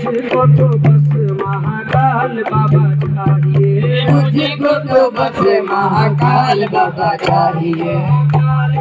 मुझको तो बस महाकाल बाबा चाहिए, मुझको तो बस महाकाल बाबा चाहिए। काल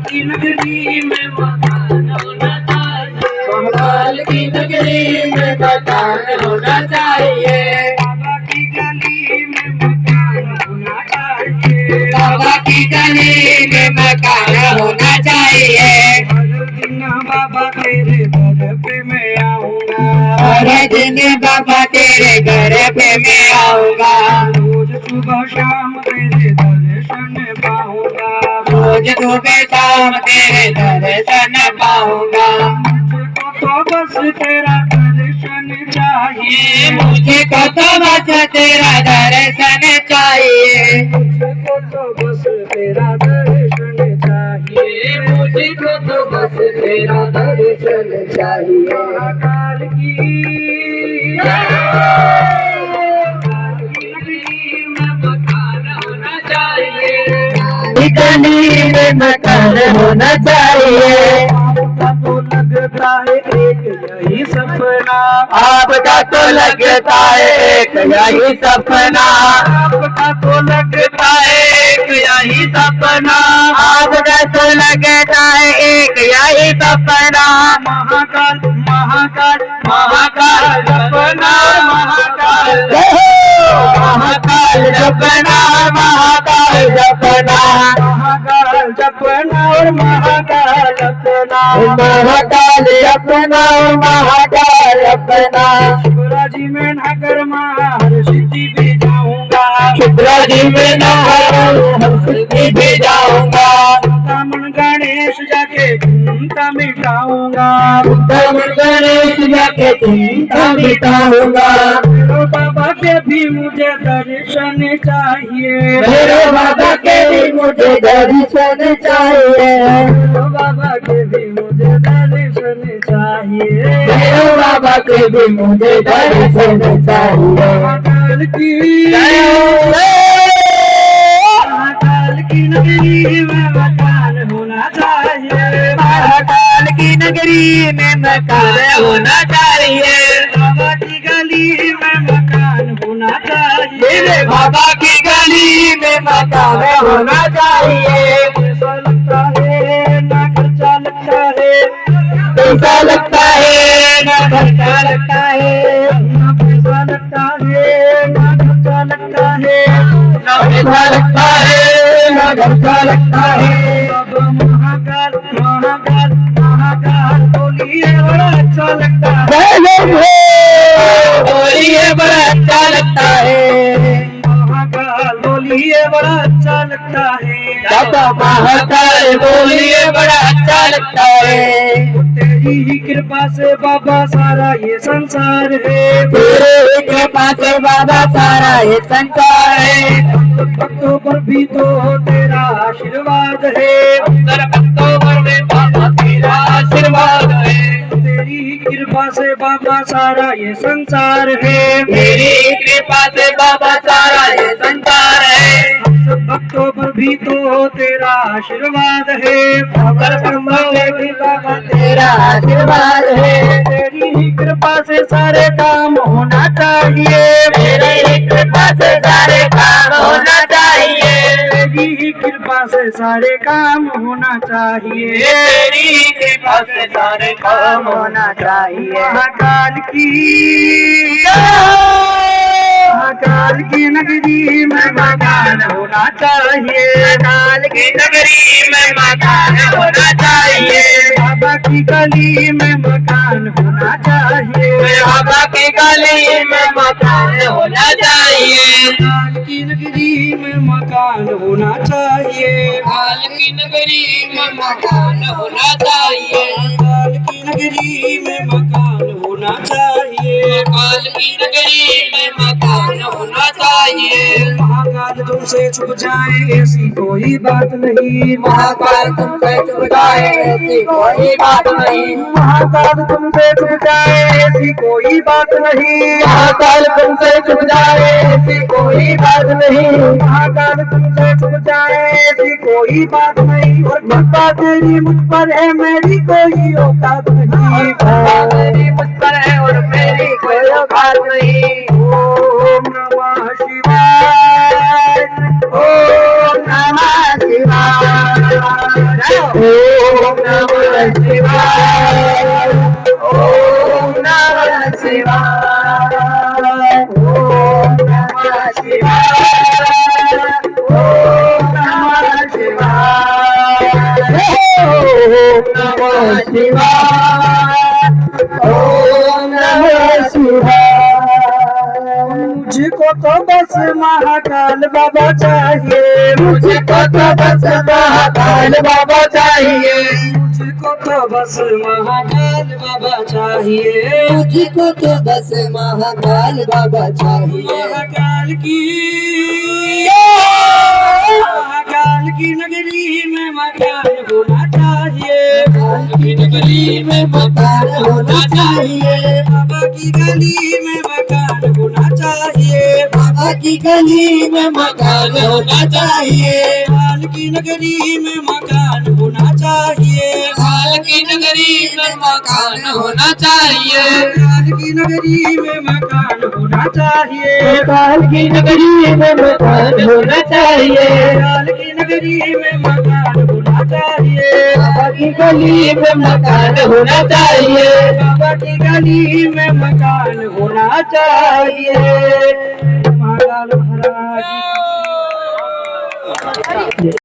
की नगरी में मकान होना चाहिए, महाकाल की नगरी में मकान होना चाहिए। बाबा की गली में मकान होना चाहिए, बाबा की गली में मकान होना चाहिए। हर दिन बाबा तेरे दर पे मैं आऊंगा, हर दिन बाबा तेरे घर पे मैं आऊंगा। रोज सुबह शाम तेरे दर्शन पाऊंगा, रोज सुबह शाम तेरे दर्शन पाऊंगा। मुझको तो बस तेरा दर्शन चाहिए, मुझको तो बस तेरा दर्शन चाहिए। मुझको तो बस तेरा दर्शन चाहिए, मुझको तो बस तेरा दर्शन चाहिए। महाकाल की नगरी में मकान होना चाहिए, गली में मकान होना चाहिए। आपका तो लगता है एक यही सपना, आपका तो लगता है एक यही सपना। आपका तो लगता है एक यही सपना, आपका तो लगता है एक यही सपना। महाकाल महाकाल महाकाल सपना, महाकाल महाकाल सपना, महाकाल सपना। महाकाल सपना और महाकाल सपना, महाकाल सपना, महाकाल सपना। शिवराजी में नगर हर सिद्धि भी जाऊंगा, शुभ्राजी में हर सिद्धि भी जाऊंगा। चिंतामण गणेश जाके चिंता मिटाऊंगा, चिंतामण गणेश जाके चिंता मिटाऊंगा। भैरव बाबा के भी मुझे दर्शन चाहिए, भैरव बाबा के भी मुझे दर्शन चाहिए। भैरव बाबा के भी मुझे दर्शन चाहिए, भैरव बाबा के भी मुझे दर्शन चाहिए। महाकाल की महाकाल की नगरी में मकान होना चाहिए, महाकाल की नगरी में मकान होना चाहिए। बाबा की गली में मकान होना चाहिए, बाबा की गली में मकान होना चाहिए। पैसा लगता है ना खर्चा लगता है, पैसा लगता है ना खर्चा लगता है। ना पैसा लगता है ना खर्चा लगता है, ना पैसा लगता है ना खर्चा लगता है। बाबा महाकाल महाकाल महाकाल बोलिए बड़ा अच्छा लगता है, बोलिए बड़ा अच्छा लगता है। महाकाल बोलिए बड़ा अच्छा लगता है, बाबा महाकाल बोलिए बड़ा अच्छा लगता है। तेरी ही कृपा से बाबा सारा ये संसार है, तेरे ही कृपा से बाबा सारा ये संसार है। भक्तों पर भी तो तेरा आशीर्वाद है, भक्तों पर भी बाबा तेरा आशीर्वाद है। तेरी ही कृपा से बाबा सारा ये संसार है, तेरी कृपा से बाबा सारा ये संसार है। हम सब भक्तों पर भी तो तेरा आशीर्वाद है, भी बाबा तेरा आशीर्वाद है। तेरी ही कृपा से सारे काम होना चाहिए, तेरी ही कृपा से सारे काम होना चाहिए। तेरी ही कृपा से सारे काम होना चाहिए, तेरी ही कृपा से सारे काम होना चाहिए। महाकाल की महाकाल की नगरी में मकान होना चाहिए, महाकाल की नगरी में मकान होना चाहिए। बाबा की गली में मकान होना चाहिए, बाबा की गली में मकान होना चाहिए। महाकाल की नगरी में मकान होना चाहिए, काल की नगरी में मकान होना चाहिए। महाकाल की नगरी में मकान होना चाहिए, काल की नगरी में मकान होना चाहिए। महाकाल तुम तुमसे छुप जाए ऐसी कोई बात नहीं। महाकाल तुमसे छुप जाए ऐसी कोई बात नहीं। महाकाल तुमसे छुप जाए ऐसी कोई बात नहीं। महाकाल तुमसे छुप जाए ऐसी कोई बात नहीं। महाकाल तुमसे छुप जाए ऐसी कोई बात नहीं। और कृपा तेरी मुझ पर है मेरी कोई औकात नहीं। तेरी मुझ पर है और मेरी कोई औकात नहीं। ओम नमः शिवाय। ओम नमः शिवाय। ओम नमः शिवाय। ओम नमः शिवाय। ओम नमः शिवाय। ओम नमः शिवाय। ओम नमः शिवाय। ओम नमः शिवाय। मुझको तो बस महाकाल बाबा चाहिए। मुझको तो बस महाकाल बाबा चाहिए। मुझको तो बस महाकाल बाबा चाहिए। मुझको तो बस महाकाल बाबा चाहिए। महाकाल की नगरी में मकान होना चाहिए। महाकाल की नगरी में मकान होना चाहिए। बाबा की गली में मकान होना चाहिए। बाबा की गली में मकान होना चाहिए। काल की नगरी में मकान होना चाहिए। काल की नगरी में मकान होना चाहिए। काल की नगरी में मकान होना चाहिए। काल की नगरी में मकान होना चाहिए। काल की नगरी में मकान होना चाहिए। बाबा की गली में मकान होना चाहिए। बाबा की गली में मकान होना चाहिए। महाकाल महाराज